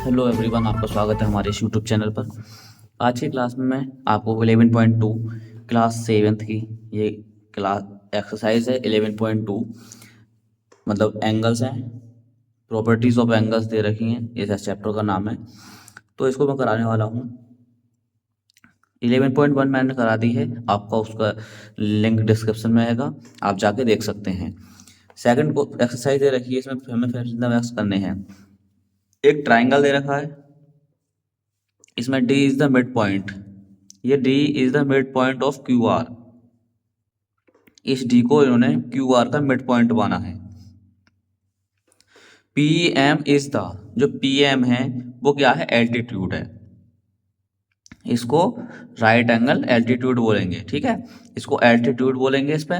Hello everyone, आपका स्वागत है हमारे इस यूट्यूब चैनल पर। आज की क्लास में मैं आपको 11.2 क्लास सेवेंथ की ये क्लास एक्सरसाइज है। 11.2 मतलब एंगल्स हैं, प्रॉपर्टीज ऑफ एंगल्स दे रखी हैं, ये चैप्टर का नाम है। तो इसको मैं कराने वाला हूँ। 11.1 मैंने करा दी है, आपका उसका लिंक डिस्क्रिप्शन में रहेगा, आप जाके देख सकते हैं। सेकंड को एक्सरसाइज दे रखी है, इसमें हमें फ्रैक्शंस करने हैं। एक ट्राइंगल दे रखा है, इसमें D is the mid point. ये D is the mid point of Q R. इस D को इन्होंने क्यू आर का मिड पॉइंट माना है। पी एम इज द, जो पी एम है वो क्या है, एल्टीट्यूड है। इसको राइट एंगल एल्टीट्यूड बोलेंगे, ठीक है, इसको एल्टीट्यूड बोलेंगे। इस पे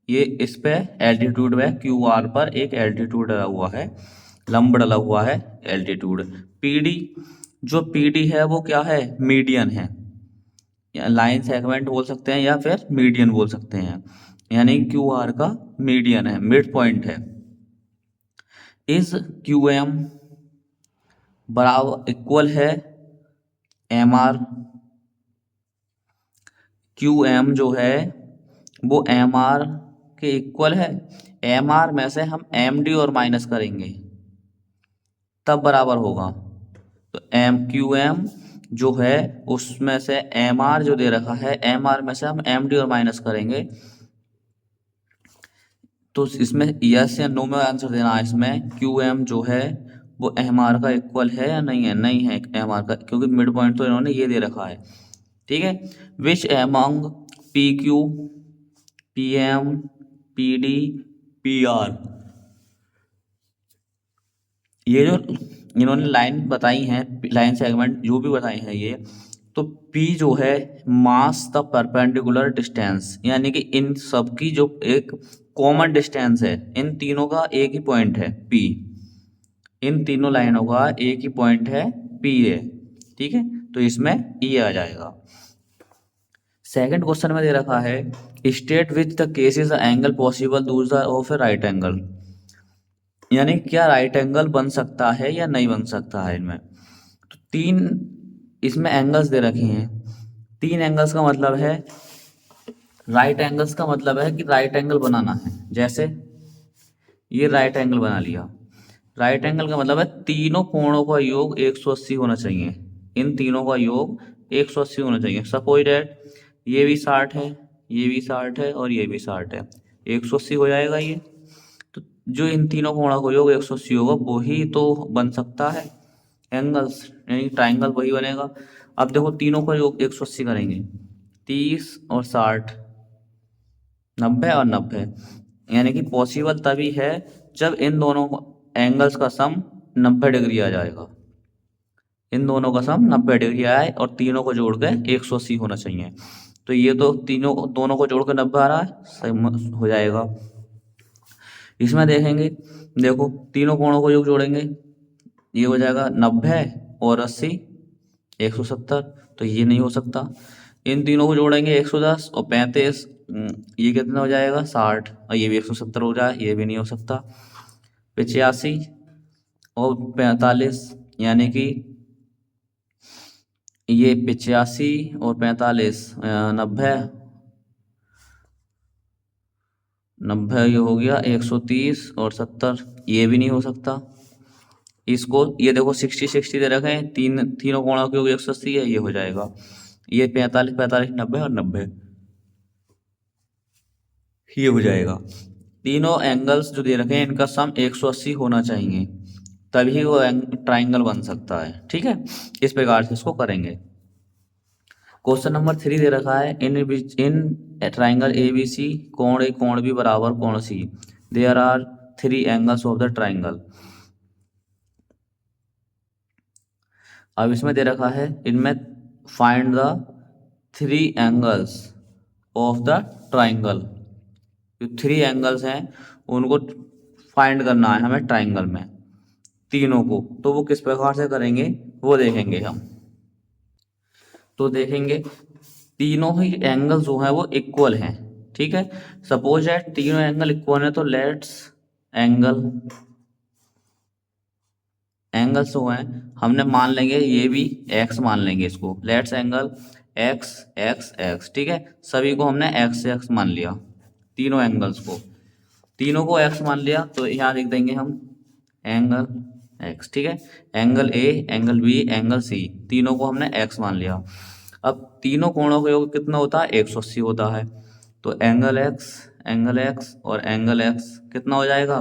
ये इस पे एल्टीट्यूड है, क्यू आर पर एक एल्टीट्यूड डला हुआ है, लंब डला हुआ है एल्टीट्यूड। पी डी, जो पी डी है वो क्या है, मीडियन है, या लाइन सेगमेंट बोल सकते हैं या फिर मीडियन बोल सकते हैं, यानी क्यू आर का मीडियन है, मिड पॉइंट है। इज क्यू एम बराबर इक्वल है एम आर। क्यू एम जो है वो एम आर के इक्वल है। एम आर में से हम एम डी और माइनस करेंगे तब बराबर होगा। तो एम क्यू एम जो है उसमें से एम आर जो दे रखा है, एम आर में से हम एम डी और माइनस करेंगे। तो इसमें यस या नो में आंसर देना है। इसमें क्यू एम जो है वो एम आर का इक्वल है या नहीं है, नहीं है एम आर का, क्योंकि मिड पॉइंट तो इन्होंने ये दे रखा है, ठीक है। Which among P Q, P M, P D, P R, ये जो इन्होंने लाइन बताई है, लाइन सेगमेंट जो भी बताई है ये, तो P जो है मास द परपेंडिकुलर डिस्टेंस, यानी कि इन सब की जो एक कॉमन डिस्टेंस है, इन तीनों का एक ही पॉइंट है P, इन तीनों लाइनों का एक ही पॉइंट है P है, ठीक है। तो इसमें E आ जाएगा। सेकंड क्वेश्चन में दे रखा है state which the cases angle possible दूसरा ऑफ ए राइट एंगल, यानी क्या राइट एंगल बन सकता है या नहीं बन सकता है। इनमें तो तीन इसमें एंगल्स दे रखे हैं। तीन एंगल्स का मतलब है, राइट एंगल्स का मतलब है कि राइट एंगल बनाना है। जैसे ये राइट एंगल बना लिया, राइट एंगल का मतलब है तीनों कोणों का योग 180 होना चाहिए। इन तीनों का योग 180 होना चाहिए। सपोज डेट ये भी 60 है, ये भी 60 है और ये भी 60 है, 180 हो जाएगा ये। तो जो इन तीनों कोणों का योग 180 होगा वही तो बन सकता है एंगल्स, यानी ट्राइंगल वही बनेगा। अब देखो तीनों का योग 180 करेंगे, 30 और 60, 90 और 90, यानी कि पॉसिबल तभी है जब इन दोनों एंगल्स का सम 90 डिग्री आ जाएगा। इन दोनों का सम 90 डिग्री आए और तीनों को जोड़ के 180 होना चाहिए। तो ये तो तीनों दोनों को जोड़ के 90 आ रहा है, सही हो जाएगा। इसमें देखेंगे, देखो तीनों कोणों को योग जोड़ेंगे, ये हो जाएगा 90 और 80 170, तो ये नहीं हो सकता। इन तीनों को जोड़ेंगे 110 और 35, ये कितना हो जाएगा 60, और ये भी 170 हो जाए, ये भी नहीं हो सकता। 85 और 45, यानी कि ये 85 और 45 90, 90 ये हो गया 130 और 70, ये भी नहीं हो सकता। इसको ये देखो 60 60 दे रखे हैं, तीनों कोणों के योग 180 है, ये हो जाएगा। ये 45 45 90 और 90, ये हो जाएगा। तीनों एंगल्स जो दे रखे हैं इनका सम 180 होना चाहिए, तभी वो ट्राइंगल बन सकता है, ठीक है। इस प्रकार से इसको करेंगे। क्वेश्चन नंबर 3 दे रखा है in triangle A B C कोण ए कोण बी बराबर कोण C, there are 3 angles of the triangle. अब इसमें दे रखा है इनमें find the 3 angles of the triangle. जो 3 एंगल्स हैं उनको फाइंड करना है हमें ट्राइंगल में, तीनों को। तो वो किस प्रकार से करेंगे वो देखेंगे हम। तो देखेंगे तीनों ही एंगल जो है वो इक्वल हैं, ठीक है। सपोज दैट तीनों एंगल इक्वल है, तो लेट्स एंगल एंगल्स जो हैं हमने मान लेंगे ये भी एक्स मान लेंगे इसको, let's angle x x x, ठीक है, सभी को हमने एक्स एक्स मान लिया, तीनों एंगल्स को, तीनों को एक्स मान लिया, तो यहाँ लिख देंगे हम एंगल एक्स, ठीक है, angle A angle B angle C, तीनों को हमने एक्स मान लिया। अब तीनों कोणों का योग कितना होता है, 180 होता है, तो एंगल एक्स और एंगल एक्स कितना हो जाएगा,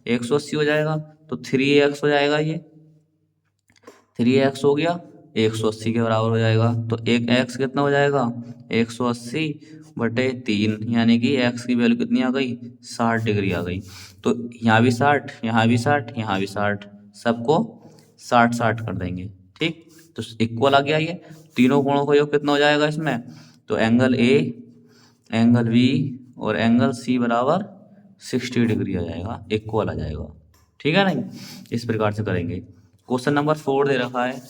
180 हो जाएगा, तो 3x हो जाएगा, ये 3x हो गया, 180 के बराबर हो जाएगा, तो एक x कितना हो जाएगा, 180/3, यानी कि x की वैल्यू कितनी आ गई, 60 डिग्री आ गई। तो यहाँ भी 60, यहाँ भी 60, यहाँ भी 60, सबको 60-60 कर देंगे, ठीक, तो इक्वल आ गया ये, तीनों कोणों का योग कितना हो जाएगा इसमें, तो एंगल ए एंगल बी और एंगल सी बराबर 60 डिग्री आ जाएगा, इक्वल आ जाएगा, ठीक है नहीं, इस प्रकार से करेंगे। क्वेश्चन नंबर 4 दे रखा है,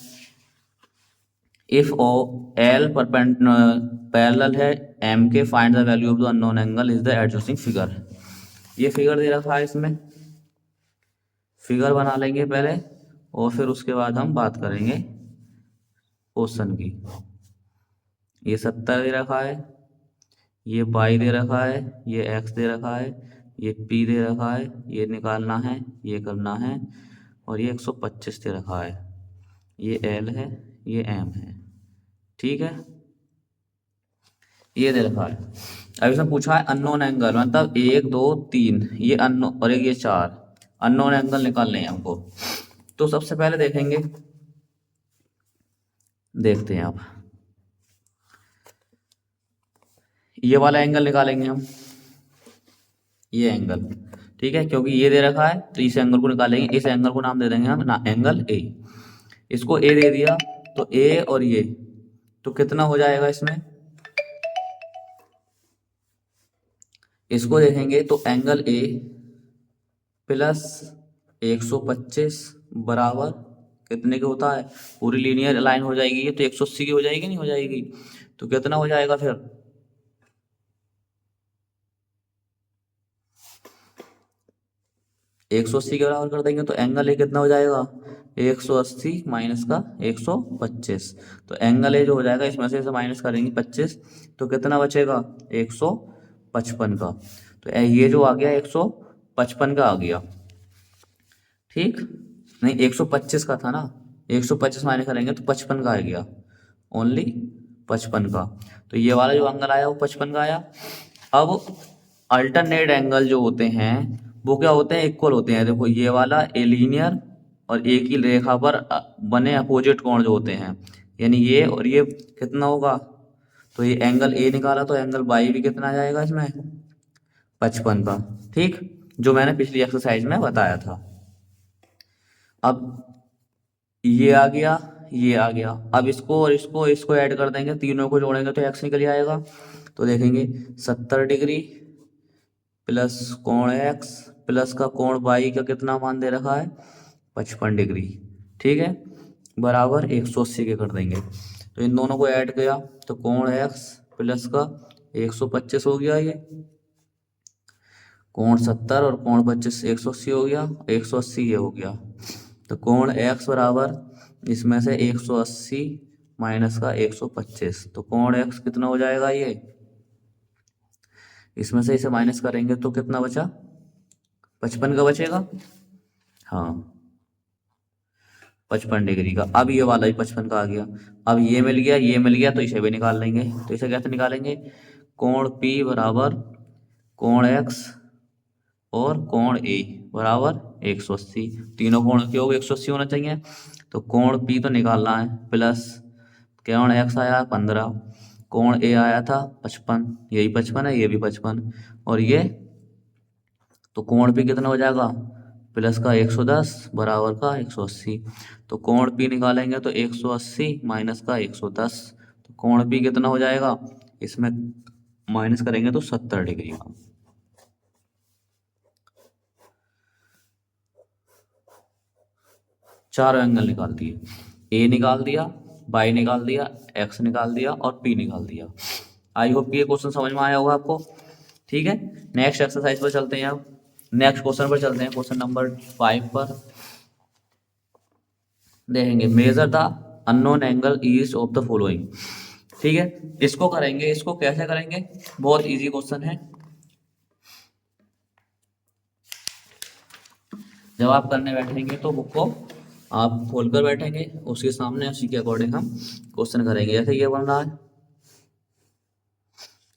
इफ ओ एल पैरेलल है एम के, find the value of the unknown angle is the adjusting figure. ये फिगर दे रखा है, इसमें फिगर बना लेंगे पहले और फिर उसके बाद हम बात करेंगे क्वेश्चन की। ये 70 दे रखा है, ये वाई दे रखा है, ये एक्स दे रखा है, ये पी दे रखा है, ये निकालना है, ये करना है, और ये 125 दे रखा है, ये एल है, ये एम है, ठीक है, ये दे रखा है। अब इसमें पूछा है अननोन एंगल, मतलब 1 2 3 ये अननोन और एक ये 4 अननोन एंगल निकालने हैं हमको। तो सबसे पहले देखेंगे, देखते हैं आप, ये वाला एंगल निकालेंगे हम, ये एंगल, ठीक है, क्योंकि ये दे रखा है तो इस एंगल को निकालेंगे, इस एंगल को नाम दे देंगे हम ना एंगल ए, इसको ए दे दिया, तो ए और ये तो कितना हो जाएगा इसमें, इसको देखेंगे तो एंगल ए प्लस 125 बराबर कितने के होता है, पूरी लीनियर लाइन हो जाएगी ये, तो 180 की हो जाएगी, नहीं हो जाएगी, तो कितना हो जाएगा फिर, 180 के बराबर कर देंगे, तो एंगल ए कितना हो जाएगा, 180 माइनस का 125, तो एंगल ए जो हो जाएगा इसमें से माइनस करेंगे 25, तो कितना बचेगा 155 का, तो ये जो आ गया 155 का आ गया, ठीक, नहीं 125 का था ना, 125 माइनस करेंगे तो 55 का आ गया, ओनली 55 का, तो ये वाला जो एंगल आया वो 55 का आया। अब अल्टरनेट एंगल जो होते हैं वो क्या होते हैं, इक्वल होते हैं, देखो ये वाला ए लीनियर और एक ही रेखा पर बने अपोजिट कोण जो होते हैं, यानी ये और ये कितना होगा, तो ये एंगल ए निकाला तो एंगल बाई भी कितना आ जाएगा इसमें, 55 का, ठीक, जो मैंने पिछली एक्सरसाइज में बताया था। अब ये आ गया, ये आ गया, अब इसको और इसको ऐड कर देंगे, तीनों को जोड़ेंगे तो एक्स निकल आएगा, तो देखेंगे 70 डिग्री प्लस कोण एक्स प्लस का कोण वाई का कितना मान दे रखा है, 55 डिग्री, ठीक है, बराबर 180 के कर देंगे, तो इन दोनों को ऐड किया तो कोण एक्स प्लस का 125 हो गया, ये कोण 70 और कोण 25 180 हो गया, 180 ये हो गया, तो कोण एक्स बराबर इसमें से 180 माइनस का 125, तो कोण एक्स कितना हो जाएगा, ये इसमें से इसे माइनस करेंगे तो कितना बचा, 55 का बचेगा, हाँ 55 डिग्री का। अब ये वाला भी 55 का आ गया, अब ये मिल गया, ये मिल गया, तो इसे भी निकाल लेंगे, तो इसे कैसे निकालेंगे, कोण P बराबर कोण एक्स और कोण ए बराबर 180, तीनों कोण के योग 180 होना चाहिए, तो कोण P तो निकालना है, प्लस कोण एक्स आया 15, कोण ए आया था 55, यही 55 है, ये भी 55, और ये तो कोण P कितना हो जाएगा, प्लस का 110 बराबर का 180, तो कोण P निकालेंगे तो 180 माइनस का 110, तो कोण P कितना हो जाएगा, इसमें माइनस करेंगे तो 70 डिग्री का। चार एंगल निकाल दिए, ए निकाल दिया, बाई निकाल दिया, एक्स निकाल दिया और पी निकाल दिया। आई होप ये क्वेश्चन समझ में आया होगा आपको, ठीक है। नेक्स्ट एक्सरसाइज पर चलते हैं, अब नेक्स्ट क्वेश्चन पर चलते हैं, क्वेश्चन नंबर 5 पर। देखेंगे measure the unknown angle each of the following. ठीक है, इसको करेंगे, इसको कैसे करेंगे, बहुत इजी क्वेश्चन है। जब आप करने बैठेंगे तो बुक को आप खोल कर बैठेंगे, उसके सामने उसी के अकॉर्डिंग हम क्वेश्चन करेंगे। जैसे ये बन रहा है,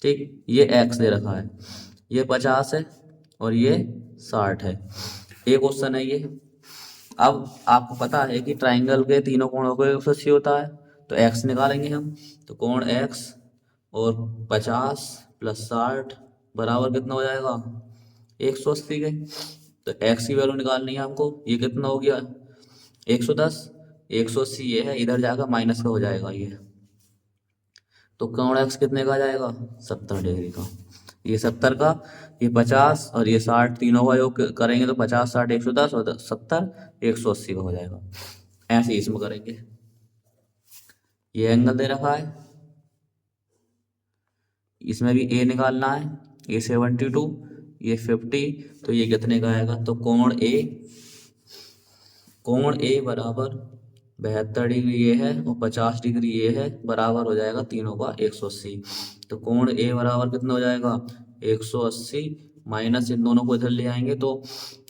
ठीक, ये x दे रखा है, ये 50 है और ये 60 है, ये क्वेश्चन है ये। अब आपको पता है कि ट्राइंगल के तीनों कोणों को 180 होता है, तो x निकालेंगे हम। तो कोण x और 50 प्लस 60 बराबर कितना हो जाएगा, 180 के। तो x की वैल्यू निकालनी है हमको, ये कितना हो गया 110, 180 ये है, इधर जाकर माइनस का हो जाएगा ये। तो कोण x कितने का आ जाएगा, 70 डिग्री का। ये 70 का, ये 50 और ये 60, तीनों का योग करेंगे तो 50 60 110 और 70 180 का हो जाएगा। ऐसे ही इसमें करेंगे। ये एंगल दे रखा है, इसमें भी a निकालना है, ये 72 ये 50, तो ये कितने का आएगा, तो कोण a बराबर 72 डिग्री ये है और 50 डिग्री ये है, बराबर हो जाएगा तीनों का 180। तो कोण a बराबर कितना हो जाएगा 180, माइनस इन दोनों को इधर ले आएंगे तो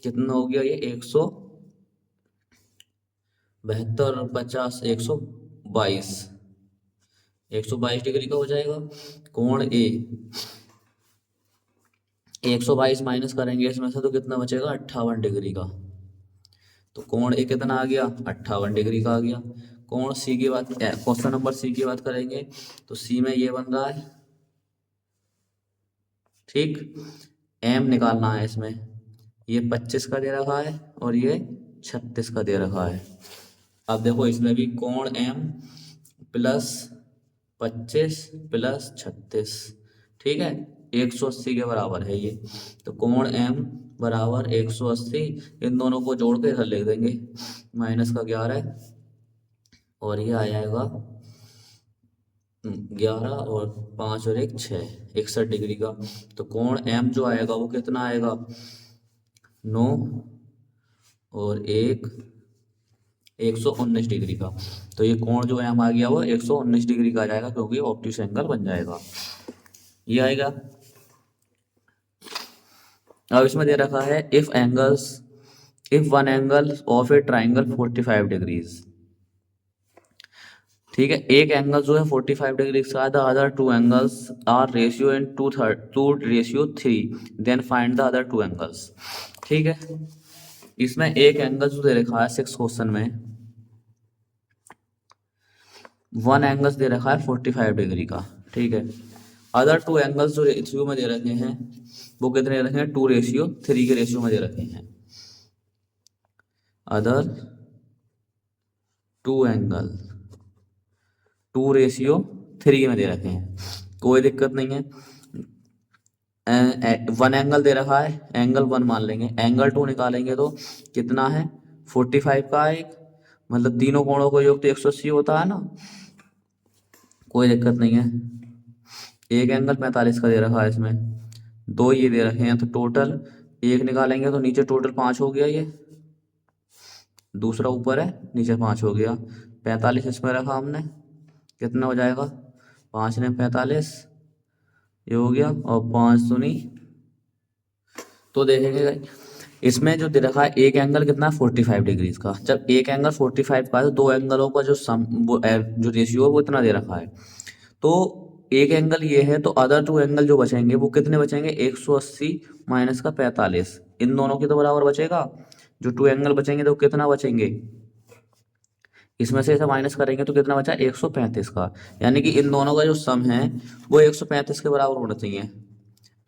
कितना हो गया, ये 172 और 50 122 डिग्री का हो जाएगा। कोण a 122 माइनस करेंगे इसमें से तो कितना बचेगा 58 डिग्री का। तो कोण ए कितना आ गया 58 डिग्री का आ गया। कोण सी की बात, क्वेश्चन नंबर सी की बात करेंगे तो सी में ये बन रहा है, ठीक, एम निकालना है इसमें, ये 25 का दे रखा है और ये 36 का दे रखा है। अब देखो इसमें भी कोण एम प्लस 25 प्लस 36, ठीक है, 180 के बराबर है ये। तो कोण एम बराबर 180, इन दोनों को जोड़ के इधर लिख देंगे, माइनस का 11 और ये आ जाएगा 11 और 5 और 1 6, 61 डिग्री का। तो कोण एम जो आएगा वो कितना आएगा 9 और 119 डिग्री का। तो ये कोण जो एम आ गया वो 119 डिग्री का आ जाएगा, क्योंकि ऑब्ट्यूस एंगल बन जाएगा, ये आएगा। अब इसमें दे रखा है if one angle of a triangle 45 degrees, ठीक है, एक एंगल जो है 45 डिग्री का, the other two angles are ratio in 2:3, then find the other two angles. ठीक है, इसमें एक एंगल जो दे रखा है 6 क्वेश्चन में, वन एंगल दे रखा है 45 डिग्री का, ठीक है। अदर टू एंगल्स जो रेशियो में दे रखे हैं वो कितने रखे हैं 2:3 के रेशियो में दे रखे हैं। अदर टू एंगल 2:3 में दे रखे हैं, कोई दिक्कत नहीं है। वन एंगल दे रखा है, एंगल 1 मान लेंगे, एंगल 2 निकालेंगे तो कितना है 45 का एक, मतलब तीनों कोणों को योग तो 180 होता है ना, कोई दिक्कत नहीं है। एक एंगल 45 का दे रखा है, इसमें 2 ये दे रखे हैं, तो टोटल एक निकालेंगे तो नीचे टोटल 5 हो गया, ये दूसरा ऊपर है नीचे 5 हो गया। 45 इसमें रखा हमने, कितना हो जाएगा 5 ने 45 ये हो गया, और 5 दूनी, तो देखेंगे इसमें जो दे रखा है एक एंगल कितना 45 डिग्री का। जब एक एंगल 45 का है तो दो एंगलों का जो जो रेशियो है वो इतना दे रखा है, तो एक एंगल ये है, तो अदर टू एंगल जो बचेंगे वो कितने बचेंगे 180 माइनस का 45, इन दोनों के तो बराबर बचेगा। जो टू एंगल बचेंगे तो कितना बचेंगे, इसमें से ऐसा माइनस करेंगे तो कितना बचा 135 का, यानी कि इन दोनों का जो सम है वो 135 के बराबर होना चाहिए।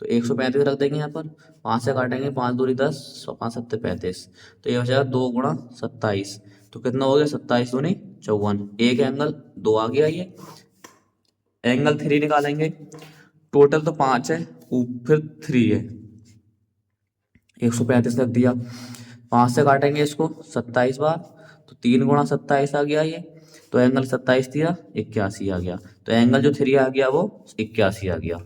तो 135 रख देंगे यहाँ पर, 5 से काटेंगे, 5 दूनी 10, 5 7 35, तो ये हो जाएगा 2 गुणा 27, तो कितना हो गया 27 दूनी 54। एक एंगल 2 आ गया, ये एंगल 3 निकालेंगे, टोटल तो 5 है फिर 3 है, 135 रख दिया, 5 से काटेंगे इसको 27 बार, तो 3 गुणा 27 आ गया ये, तो एंगल 27 दिया 81 आ गया, तो एंगल जो 3 आ गया वो 81 आ गया।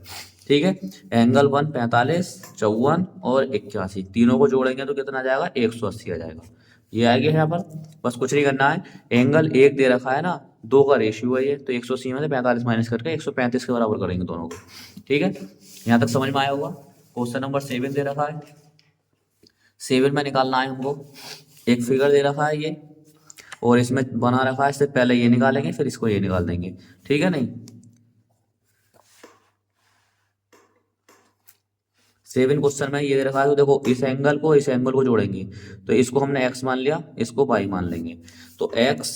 ठीक है। एंगल 1 45, 54 और 81, तीनों को जोड़ेंगे तो कितना आ जाएगा, 180 आ जाएगा। ये आ गया यहाँ पर, बस कुछ नहीं करना है। एंगल 1 दे रखा है ना, 2 का रेशियो है ये, तो 180 में से 45 माइनस करके 135 के बराबर करेंगे दोनों को। ठीक है, यहाँ तक समझ में आया होगा। क्वेश्चन नंबर 7 दे रखा है, 7 में निकालना है हमको। एक फिगर दे रखा है ये, और इसमें बना रखा है, इससे पहले ये निकालेंगे फिर इसको ये निकाल देंगे। ठीक है नहीं, 7 क्वेश्चन में ये दे रखा है, तो देखो इस एंगल को जोड़ेंगे, तो इसको हमने x मान लिया, इसको y मान लेंगे, तो x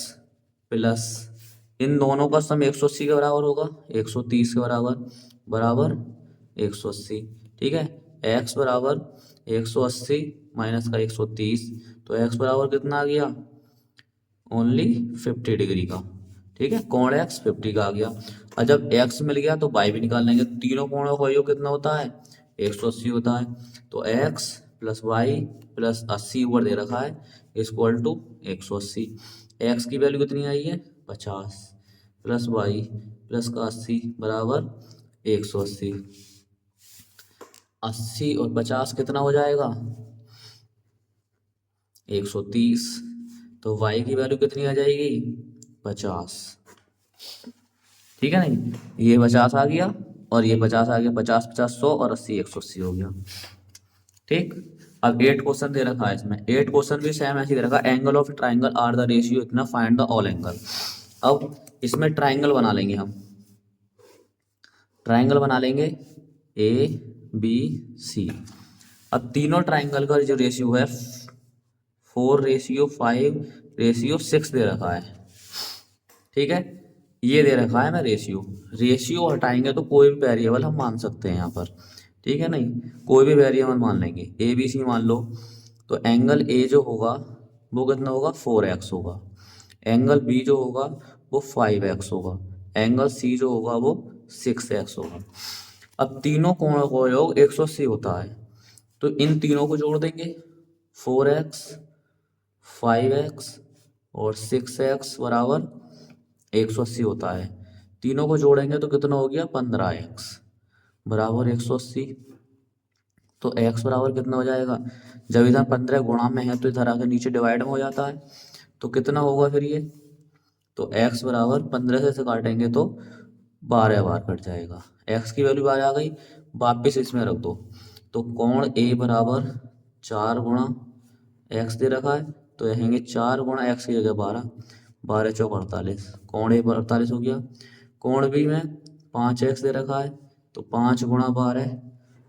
प्लस इन दोनों का सम 180 के बराबर होगा, 130 के बराबर, बराबर 180। ठीक है, x बराबर 180 माइनस का 130, तो x बराबर कितना आ गया, ओनली 50 डिग्री का। ठीक है, कोण x 50 का आ गया। और जब x मिल गया तो y भी निकाल लेंगे, तीनों कोणों का योग कितना होता है, 180 होता है। तो x प्लस वाई प्लस 80 ऊपर दे रखा है, इक्वल टू 180। x की वैल्यू कितनी आई है, 50 प्लस वाई प्लस का 80 बराबर 180। 80 और 50 कितना हो जाएगा, 130। तो y की वैल्यू कितनी आ जाएगी, 50। ठीक है नहीं, ये 50 आ गया और ये 50 आ गया, 50 50 100 और 80 180 हो गया। ठीक, अब 8 क्वेश्चन दे रखा है इसमें, 8 क्वेश्चन भी सेम ऐसे दे रखा है, angle of triangle are the ratio इतना, फाइंड द ऑल एंगल। अब इसमें ट्राइंगल बना लेंगे हम, ट्राइंगल बना लेंगे ए बी सी। अब तीनों ट्राइंगल का जो रेशियो है 4:5:6 दे रखा है। ठीक है, ये दे रखा है ना रेशियो, रेशियो हटाएंगे तो कोई भी वेरिएबल हम मान सकते हैं यहाँ पर। ठीक है नहीं, कोई भी वेरिएबल मान लेंगे, ए बी सी मान लो, तो एंगल ए जो होगा वो कितना होगा, 4x होगा। एंगल बी जो होगा वो 5x होगा। एंगल सी जो होगा वो 6x होगा। अब तीनों कोणों का योग 180 होता है, तो इन तीनों को जोड़ देंगे, 4x 5x और 6x बराबर 180 होता है। तीनों को जोड़ेंगे तो कितना हो गया, 15x बराबर 180। तो x बराबर कितना हो जाएगा, जब इधर 15 गुणा में है तो इधर आके नीचे डिवाइड में हो जाता है, तो कितना होगा फिर ये, तो x बराबर 15 से काटेंगे तो 12 बार कट जाएगा। x की वैल्यू 12 आ गई, वापिस इसमें रख दो, तो कोण a बराबर 4 गुणा x दे रखा है, तो रहेंगे 4 गुणा x की जगह 12, 12 चौक 48, कोण ए 48 हो गया। कोण बी में 5x दे रखा है, तो 5 गुणा 12,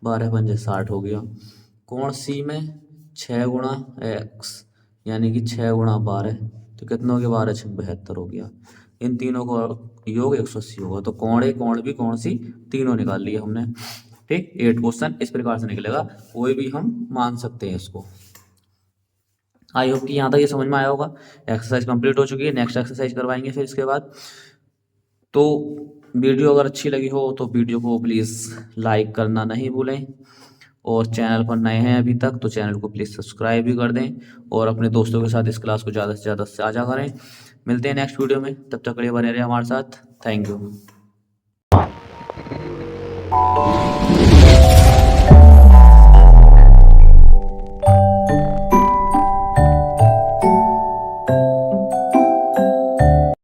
12 पंजे 60 हो गया। कोण सी में 6 गुणा x यानी कि 6 गुणा 12, तो कितना हो गया, 12 6 72 हो गया। इन तीनों का योग 180 होगा, तो कोण ए कोण बी कोण सी तीनों निकाल लिए हमने। ठीक, 8 क्वेश्चन इस प्रकार से निकलेगा, कोई भी हम मान सकते हैं इसको। आई होप कि यहाँ तक ये समझ में आया होगा। एक्सरसाइज कंप्लीट हो चुकी है, नेक्स्ट एक्सरसाइज करवाएंगे फिर इसके बाद। तो वीडियो अगर अच्छी लगी हो तो वीडियो को प्लीज़ लाइक करना नहीं भूलें, और चैनल पर नए हैं अभी तक तो चैनल को प्लीज़ सब्सक्राइब भी कर दें, और अपने दोस्तों के साथ इस क्लास को ज़्यादा से ज़्यादा साझा करें। मिलते हैं नेक्स्ट वीडियो में, तब तक के लिए बने रहे हमारे साथ। Thank you.